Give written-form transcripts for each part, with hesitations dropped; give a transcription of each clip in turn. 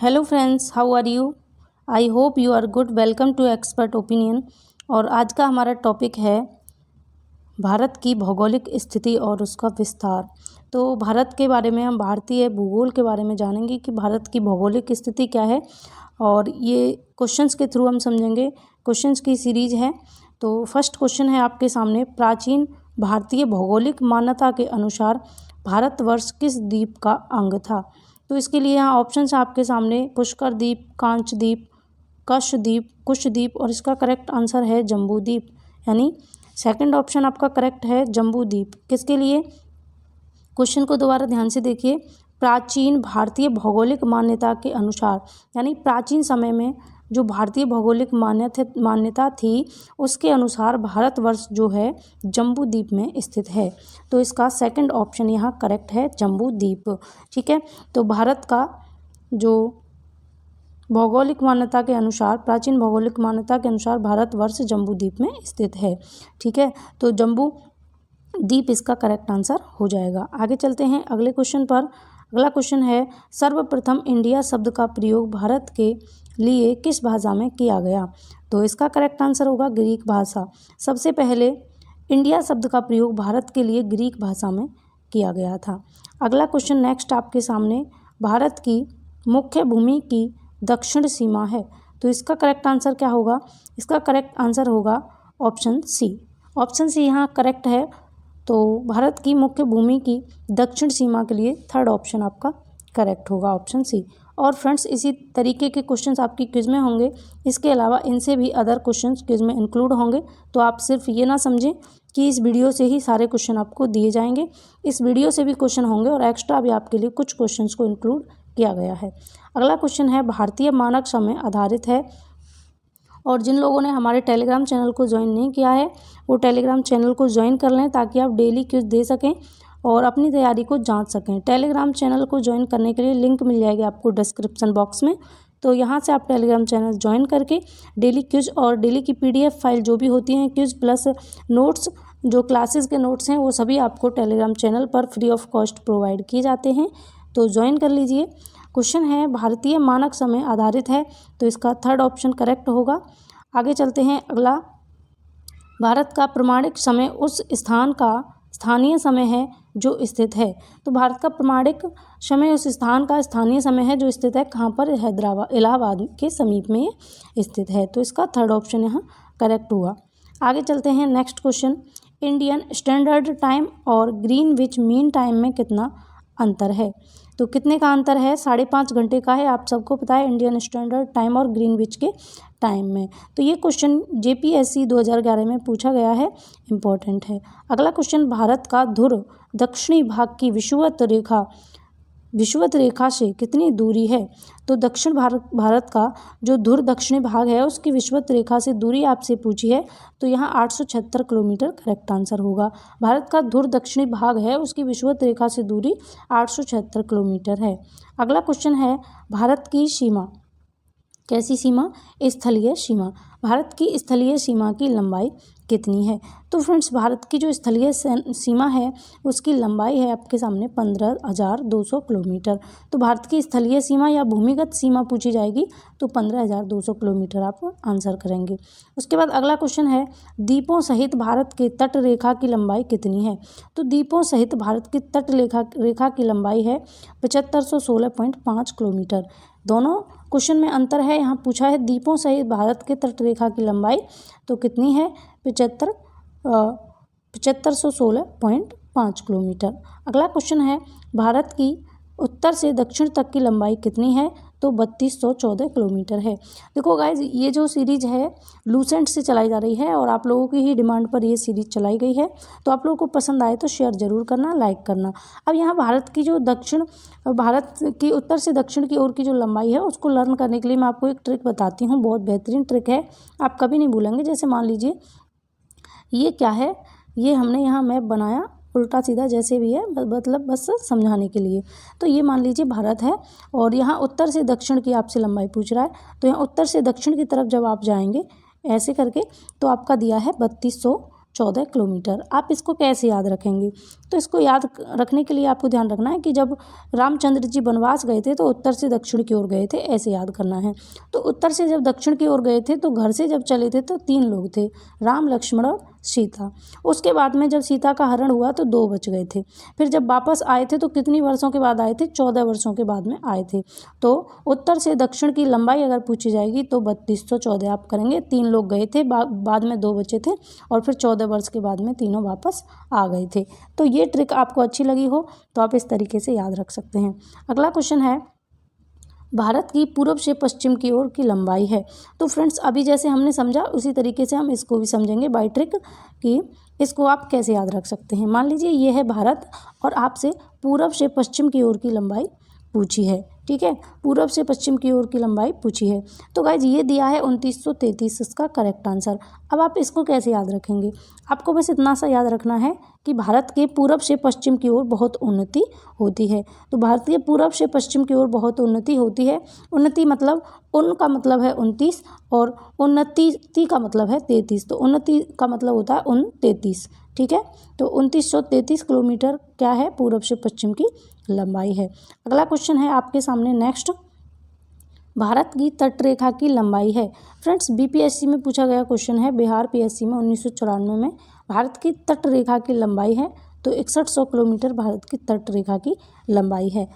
Hello friends, how are you? I hope you are good. Welcome to expert opinion. और आज का हमारा topic है भारत की भौगोलिक स्थिति और उसका विस्तार। तो भारत के बारे में हम भारतीय भूगोल के बारे में जानेंगे कि भारत की भौगोलिक स्थिति क्या है, और ये क्वेश्चंस के थ्रू हम समझेंगे। क्वेश्चंस की सीरीज है। तो फर्स्ट क्वेश्चन है आपके सामने, प्राचीन भारतीय भौगोलिक मान्यता के अनुसार भारतवर्ष किस द्वीप का अंग था? तो इसके लिए यहाँ ऑप्शंस आपके सामने, पुष्कर द्वीप, कांच द्वीप, कशद्वीप, कुशद्वीप, और इसका करेक्ट आंसर है जम्बू द्वीप। यानी सेकंड ऑप्शन आपका करेक्ट है, जम्बू द्वीप। किसके लिए? क्वेश्चन को दोबारा ध्यान से देखिए। प्राचीन भारतीय भौगोलिक मान्यता के अनुसार, यानी प्राचीन समय में जो भारतीय भौगोलिक मान्यता थी उसके अनुसार भारतवर्ष जो है जम्बू द्वीप में स्थित है। तो इसका सेकंड ऑप्शन यहाँ करेक्ट है, जम्बू द्वीप। ठीक है, तो भारत का जो भौगोलिक मान्यता के अनुसार, प्राचीन भौगोलिक मान्यता के अनुसार भारतवर्ष जम्बू द्वीप में स्थित है। ठीक है, तो जम्बू द्वीप इसका करेक्ट आंसर हो जाएगा। आगे चलते हैं अगले क्वेश्चन पर। अगला क्वेश्चन है, सर्वप्रथम इंडिया शब्द का प्रयोग भारत के लिए किस भाषा में किया गया? तो इसका करेक्ट आंसर होगा ग्रीक भाषा। सबसे पहले इंडिया शब्द का प्रयोग भारत के लिए ग्रीक भाषा में किया गया था। अगला क्वेश्चन नेक्स्ट आपके सामने, भारत की मुख्य भूमि की दक्षिण सीमा है। तो इसका करेक्ट आंसर क्या होगा? इसका करेक्ट आंसर होगा ऑप्शन सी। ऑप्शन सी यहाँ करेक्ट है। तो भारत की मुख्य भूमि की दक्षिण सीमा के लिए थर्ड ऑप्शन आपका करेक्ट होगा, ऑप्शन सी। और फ्रेंड्स, इसी तरीके के क्वेश्चंस आपकी क्विज में होंगे। इसके अलावा इनसे भी अदर क्वेश्चंस क्विज में इंक्लूड होंगे। तो आप सिर्फ ये ना समझें कि इस वीडियो से ही सारे क्वेश्चन आपको दिए जाएंगे। इस वीडियो से भी क्वेश्चन होंगे और एक्स्ट्रा भी आपके लिए कुछ क्वेश्चंस को इंक्लूड किया गया है। अगला क्वेश्चन है, भारतीय मानक समय आधारित है। और जिन लोगों ने हमारे टेलीग्राम चैनल को ज्वाइन नहीं किया है वो टेलीग्राम चैनल को ज्वाइन कर लें, ताकि आप डेली क्विज दे सकें और अपनी तैयारी को जांच सकें। टेलीग्राम चैनल को ज्वाइन करने के लिए लिंक मिल जाएगी आपको डिस्क्रिप्शन बॉक्स में। तो यहाँ से आप टेलीग्राम चैनल ज्वाइन करके डेली क्विज और डेली की PDF फाइल जो भी होती हैं, क्विज प्लस नोट्स, जो क्लासेस के नोट्स हैं, वो सभी आपको टेलीग्राम चैनल पर फ्री ऑफ कॉस्ट प्रोवाइड किए जाते हैं। तो ज्वाइन कर लीजिए। क्वेश्चन है, भारतीय मानक समय आधारित है। तो इसका थर्ड ऑप्शन करेक्ट होगा। आगे चलते हैं अगला, भारत का प्रमाणिक समय उस स्थान का स्थानीय समय है जो स्थित है। तो भारत का प्रमाणिक समय उस स्थान का स्थानीय समय है जो स्थित है कहाँ पर? हैदराबाद, इलाहाबाद के समीप में स्थित है। तो इसका थर्ड ऑप्शन यहाँ करेक्ट हुआ। आगे चलते हैं next question, Indian standard time और ग्रीनविच मीन टाइम में कितना अंतर है? तो कितने का अंतर है? 5.5 घंटे का है। आप सबको पता है इंडियन स्टैंडर्ड टाइम और ग्रीनविच के टाइम में। तो ये क्वेश्चन JPSC 2011 में पूछा गया है, इम्पोर्टेंट है। अगला क्वेश्चन, भारत का ध्रुव दक्षिणी भाग की विषुवत रेखा से कितनी दूरी है? तो दक्षिण भारत का जो ध्रुव दक्षिणी भाग है उसकी विषुवत रेखा से दूरी आपसे पूछी है। तो यहाँ 876 किलोमीटर करेक्ट आंसर होगा। भारत का ध्रुव दक्षिणी भाग है, उसकी विषुवत रेखा से दूरी 876 किलोमीटर है। अगला क्वेश्चन है, भारत की सीमा, कैसी सीमा? स्थलीय सीमा। भारत की स्थलीय सीमा की लंबाई कितनी है? तो फ्रेंड्स, भारत की जो स्थलीय सीमा है उसकी लंबाई है आपके सामने 15,200 किलोमीटर। तो भारत की स्थलीय सीमा या भूमिगत सीमा पूछी जाएगी तो 15,200 किलोमीटर आप आंसर करेंगे। उसके बाद अगला क्वेश्चन है, द्वीपों सहित भारत के तट रेखा की लंबाई कितनी है? तो द्वीपों सहित भारत की तट रेखा की लंबाई है 7516.5 किलोमीटर। दोनों क्वेश्चन में अंतर है। यहाँ पूछा है द्वीपों सहित भारत के तट रेखा की लंबाई, तो कितनी है? 7516.5 किलोमीटर। अगला क्वेश्चन है, भारत की उत्तर से दक्षिण तक की लंबाई कितनी है? तो 3214 किलोमीटर है। देखो गाइज, ये जो सीरीज है लूसेंट से चलाई जा रही है और आप लोगों की ही डिमांड पर ये सीरीज चलाई गई है। तो आप लोगों को पसंद आए तो शेयर ज़रूर करना, लाइक करना। अब यहाँ भारत की उत्तर से दक्षिण की ओर की जो लंबाई है उसको लर्न करने के लिए मैं आपको एक ट्रिक बताती हूँ, बहुत बेहतरीन ट्रिक है, आप कभी नहीं भूलेंगे। जैसे मान लीजिए ये क्या है, ये हमने यहाँ मैप बनाया उल्टा सीधा जैसे भी है, मतलब बस समझाने के लिए। तो ये मान लीजिए भारत है और यहाँ उत्तर से दक्षिण की आपसे लंबाई पूछ रहा है। तो यहाँ उत्तर से दक्षिण की तरफ जब आप जाएंगे ऐसे करके तो आपका दिया है 3200 14 किलोमीटर। आप इसको कैसे याद रखेंगे? तो इसको याद रखने के लिए आपको ध्यान रखना है कि जब रामचंद्र जी वनवास गए थे तो उत्तर से दक्षिण की ओर गए थे, ऐसे याद करना है। तो उत्तर से जब दक्षिण की ओर गए थे तो घर से जब चले थे तो 3 लोग थे, राम, लक्ष्मण और सीता। उसके बाद में जब सीता का हरण हुआ तो 2 बच गए थे। फिर जब वापस आए थे तो कितनी वर्षों के बाद आए थे? 14 वर्षों के बाद में आए थे। तो उत्तर से दक्षिण की लंबाई अगर पूछी जाएगी तो 3214 आप करेंगे। 3 लोग गए थे, बाद में 2 बचे थे और फिर 14 वर्ष के बाद में तीनों वापस आ गए थे। तो ये ट्रिक आपको अच्छी लगी हो तो आप इस तरीके से याद रख सकते हैं। अगला क्वेश्चन है, भारत की पूर्व से पश्चिम की ओर की लंबाई है। तो फ्रेंड्स अभी जैसे हमने समझा उसी तरीके से हम इसको भी समझेंगे बाय ट्रिक कि इसको आप कैसे याद रख सकते हैं। मान लीजिए ये है भारत और आपसे पूर्व से पश्चिम की ओर की लंबाई पूछी है, ठीक है, पूर्व से पश्चिम की ओर की लंबाई पूछी है। तो गाइज ये दिया है 2933 इसका करेक्ट आंसर। अब आप इसको कैसे याद रखेंगे? आपको बस इतना सा याद रखना है कि भारत के पूर्व से पश्चिम की ओर बहुत उन्नति होती है। तो भारत के पूर्व से पश्चिम की ओर बहुत उन्नति होती है। उन्नति मतलब उन का मतलब है 29 और उन्नति का मतलब है 33। तो उन्नति का मतलब होता है 33, ठीक है। तो 2933 किलोमीटर क्या है? पूर्व से पश्चिम की लंबाई है। अगला क्वेश्चन है आपके सामने नेक्स्ट, भारत की तटरेखा की लंबाई है। फ्रेंड्स बीपीएससी में पूछा गया क्वेश्चन है, बिहार पीएससी में 1994 में भारत की तटरेखा की लंबाई है तो 6100 किलोमीटर भारत की तटरेखा की लंबाई है।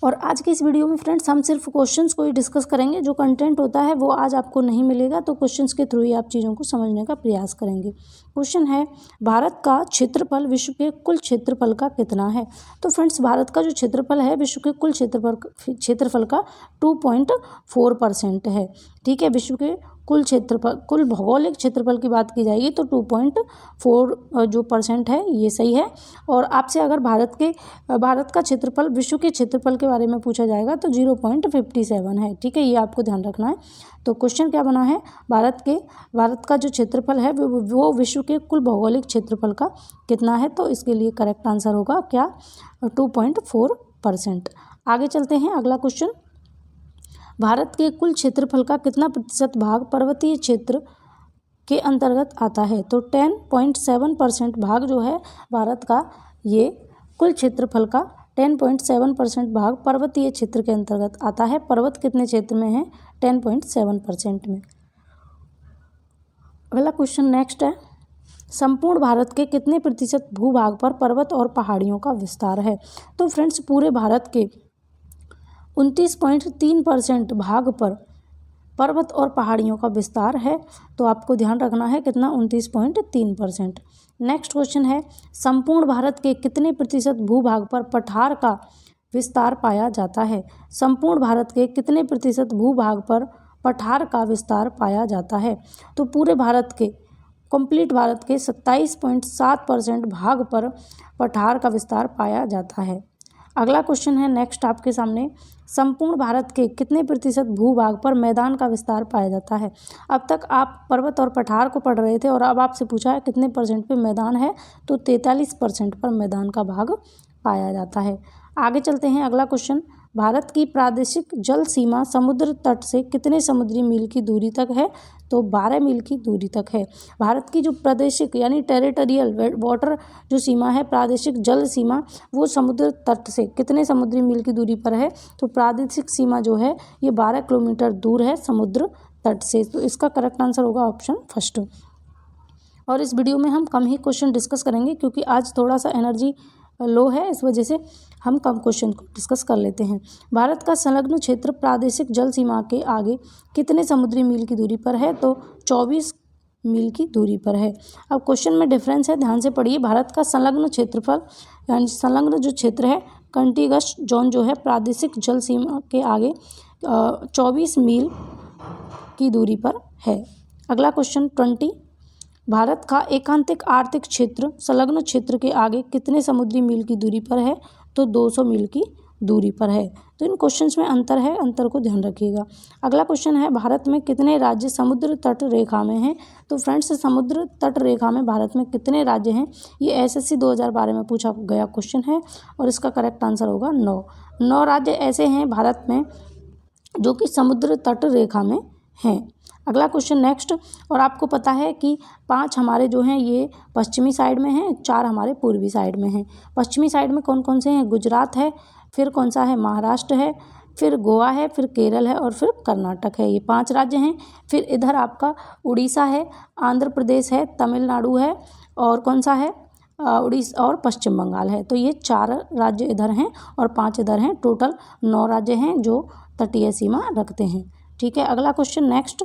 और आज की इस वीडियो में फ्रेंड्स हम सिर्फ क्वेश्चंस को ही डिस्कस करेंगे। जो कंटेंट होता है वो आज आपको नहीं मिलेगा, तो क्वेश्चंस के थ्रू ही आप चीज़ों को समझने का प्रयास करेंगे। क्वेश्चन है, भारत का क्षेत्रफल विश्व के कुल क्षेत्रफल का कितना है? तो फ्रेंड्स भारत का जो क्षेत्रफल है विश्व के कुल क्षेत्रफल का 2.4% है, ठीक है। विश्व के कुल क्षेत्रफल, कुल भौगोलिक क्षेत्रफल की बात की जाएगी तो 2.4 जो % है ये सही है। और आपसे अगर भारत का क्षेत्रफल विश्व के क्षेत्रफल के बारे में पूछा जाएगा तो 0.57 है, ठीक है, ये आपको ध्यान रखना है। तो क्वेश्चन क्या बना है, भारत का जो क्षेत्रफल है वो विश्व के कुल भौगोलिक क्षेत्रफल का कितना है? तो इसके लिए करेक्ट आंसर होगा क्या? 2.4%। आगे चलते हैं, अगला क्वेश्चन, भारत के कुल क्षेत्रफल का कितना प्रतिशत भाग पर्वतीय क्षेत्र के अंतर्गत आता है? तो 10.7% भाग जो है भारत का, ये कुल क्षेत्रफल का 10.7% भाग पर्वतीय क्षेत्र के अंतर्गत आता है। पर्वत कितने क्षेत्र में है? 10.7% में। अगला क्वेश्चन नेक्स्ट है, संपूर्ण भारत के कितने प्रतिशत भूभाग पर पर्वत और पहाड़ियों का विस्तार है? तो फ्रेंड्स पूरे भारत के 29.3% भाग पर पर्वत और पहाड़ियों का विस्तार है। तो आपको ध्यान रखना है कितना? 29.3%। नेक्स्ट क्वेश्चन है, संपूर्ण भारत के कितने प्रतिशत भूभाग पर पठार का विस्तार पाया जाता है? संपूर्ण भारत के कितने प्रतिशत भूभाग पर पठार का विस्तार पाया जाता है? तो पूरे भारत के, कंप्लीट भारत के 27.7% भाग पर पठार का विस्तार पाया जाता है। अगला क्वेश्चन है नेक्स्ट आपके सामने, संपूर्ण भारत के कितने प्रतिशत भूभाग पर मैदान का विस्तार पाया जाता है? अब तक आप पर्वत और पठार को पढ़ रहे थे और अब आपसे पूछा है कितने % पे मैदान है, तो 43% पर मैदान का भाग पाया जाता है। आगे चलते हैं, अगला क्वेश्चन, भारत की प्रादेशिक जल सीमा समुद्र तट से कितने समुद्री मील की दूरी तक है? तो 12 मील की दूरी तक है। भारत की जो प्रादेशिक यानी टेरिटोरियल वाटर जो सीमा है, प्रादेशिक जल सीमा, वो समुद्र तट से कितने समुद्री मील की दूरी पर है? तो प्रादेशिक सीमा जो है ये 12 किलोमीटर दूर है समुद्र तट से। तो इसका करेक्ट आंसर होगा ऑप्शन फर्स्ट। और इस वीडियो में हम कम ही क्वेश्चन डिस्कस करेंगे क्योंकि आज थोड़ा सा एनर्जी लो है, इस वजह से हम कम क्वेश्चन को डिस्कस कर लेते हैं। भारत का संलग्न क्षेत्र प्रादेशिक जल सीमा के आगे कितने समुद्री मील की दूरी पर है? तो 24 मील की दूरी पर है। अब क्वेश्चन में डिफरेंस है, ध्यान से पढ़िए। भारत का संलग्न क्षेत्रफल यानी संलग्न जो क्षेत्र है, कंटिगस जोन जो है प्रादेशिक जल सीमा के आगे 24 मील की दूरी पर है। अगला क्वेश्चन 20, भारत का एकांतिक आर्थिक क्षेत्र संलग्न क्षेत्र के आगे कितने समुद्री मील की दूरी पर है? तो 200 मील की दूरी पर है। तो इन क्वेश्चंस में अंतर है, अंतर को ध्यान रखिएगा। अगला क्वेश्चन है, भारत में कितने राज्य समुद्र तट रेखा में हैं? तो फ्रेंड्स समुद्र तट रेखा में भारत में कितने राज्य हैं? ये एसएससी 2012 में पूछा गया क्वेश्चन है और इसका करेक्ट आंसर होगा 9 राज्य ऐसे हैं भारत में जो कि समुद्र तट रेखा में हैं। अगला क्वेश्चन नेक्स्ट, और आपको पता है कि 5 हमारे जो हैं ये पश्चिमी साइड में हैं, 4 हमारे पूर्वी साइड में हैं। पश्चिमी साइड में कौन कौन से हैं? गुजरात है, फिर कौन सा है? महाराष्ट्र है, फिर गोवा है, फिर केरल है और फिर कर्नाटक है। ये 5 राज्य हैं। फिर इधर आपका उड़ीसा है, आंध्र प्रदेश है, तमिलनाडु है और कौन सा है? उड़ीसा और पश्चिम बंगाल है। तो ये 4 राज्य इधर हैं और 5 इधर हैं। टोटल 9 राज्य हैं जो तटीय सीमा रखते हैं। ठीक है, अगला क्वेश्चन नेक्स्ट,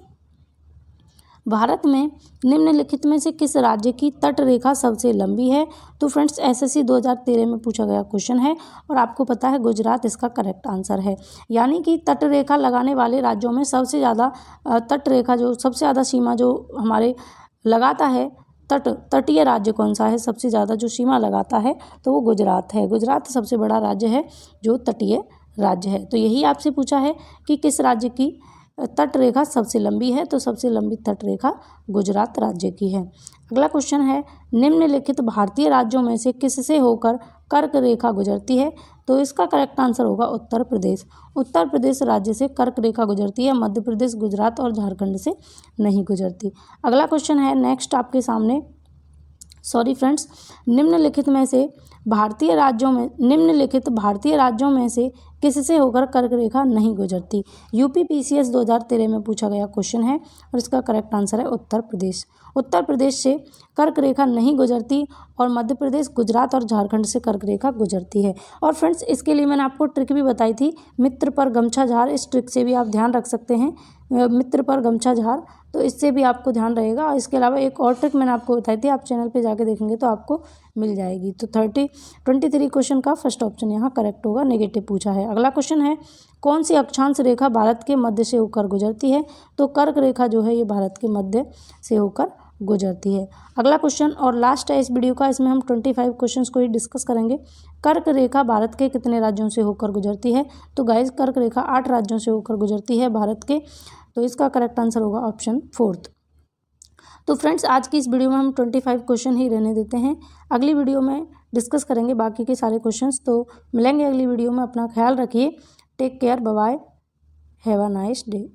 भारत में निम्नलिखित में से किस राज्य की तट रेखा सबसे लंबी है? तो फ्रेंड्स एसएससी 2013 में पूछा गया क्वेश्चन है और आपको पता है गुजरात इसका करेक्ट आंसर है। यानी कि तट रेखा लगाने वाले राज्यों में सबसे ज़्यादा तट रेखा जो सबसे ज़्यादा सीमा जो हमारे लगाता है, तटीय राज्य कौन सा है? सबसे ज़्यादा जो सीमा लगाता है तो वो गुजरात है। गुजरात सबसे बड़ा राज्य है जो तटीय राज्य है। तो यही आपसे पूछा है कि किस राज्य की तट रेखा सबसे लंबी है? तो सबसे लंबी तट रेखा गुजरात राज्य की है। अगला क्वेश्चन है, निम्नलिखित भारतीय राज्यों में से किससे होकर कर्क रेखा गुजरती है? तो इसका करेक्ट आंसर होगा उत्तर प्रदेश। उत्तर प्रदेश राज्य से कर्क रेखा गुजरती है। मध्य प्रदेश, गुजरात और झारखंड से नहीं गुजरती। अगला क्वेश्चन है नेक्स्ट आपके सामने, सॉरी फ्रेंड्स, निम्नलिखित भारतीय राज्यों में से किससे होकर कर्क रेखा नहीं गुजरती? यूपी पीसीएस 2013 में पूछा गया क्वेश्चन है और इसका करेक्ट आंसर है उत्तर प्रदेश। उत्तर प्रदेश से कर्क रेखा नहीं गुजरती और मध्य प्रदेश, गुजरात और झारखंड से कर्क रेखा गुजरती है। और फ्रेंड्स इसके लिए मैंने आपको ट्रिक भी बताई थी, मित्र पर गमछा झार। इस ट्रिक से भी आप ध्यान रख सकते हैं, मित्र पर गमछा झार, तो इससे भी आपको ध्यान रहेगा। और इसके अलावा एक और ट्रिक मैंने आपको बताई थी, आप चैनल पे जाके देखेंगे तो आपको मिल जाएगी। तो 23 क्वेश्चन का फर्स्ट ऑप्शन यहाँ करेक्ट होगा, नेगेटिव पूछा है। अगला क्वेश्चन है, कौन सी अक्षांश रेखा भारत के मध्य से होकर गुजरती है? तो कर्क रेखा जो है ये भारत के मध्य से होकर गुजरती है। अगला क्वेश्चन और लास्ट है इस वीडियो का, इसमें हम 25 क्वेश्चंस को ही डिस्कस करेंगे। कर्क रेखा भारत के कितने राज्यों से होकर गुजरती है? तो गाइस कर्क रेखा 8 राज्यों से होकर गुजरती है भारत के। तो इसका करेक्ट आंसर होगा ऑप्शन 4। तो फ्रेंड्स आज की इस वीडियो में हम 25 क्वेश्चन ही रहने देते हैं। अगली वीडियो में डिस्कस करेंगे बाकी के सारे क्वेश्चंस। तो मिलेंगे अगली वीडियो में, अपना ख्याल रखिए, take care, bye bye, have a nice day.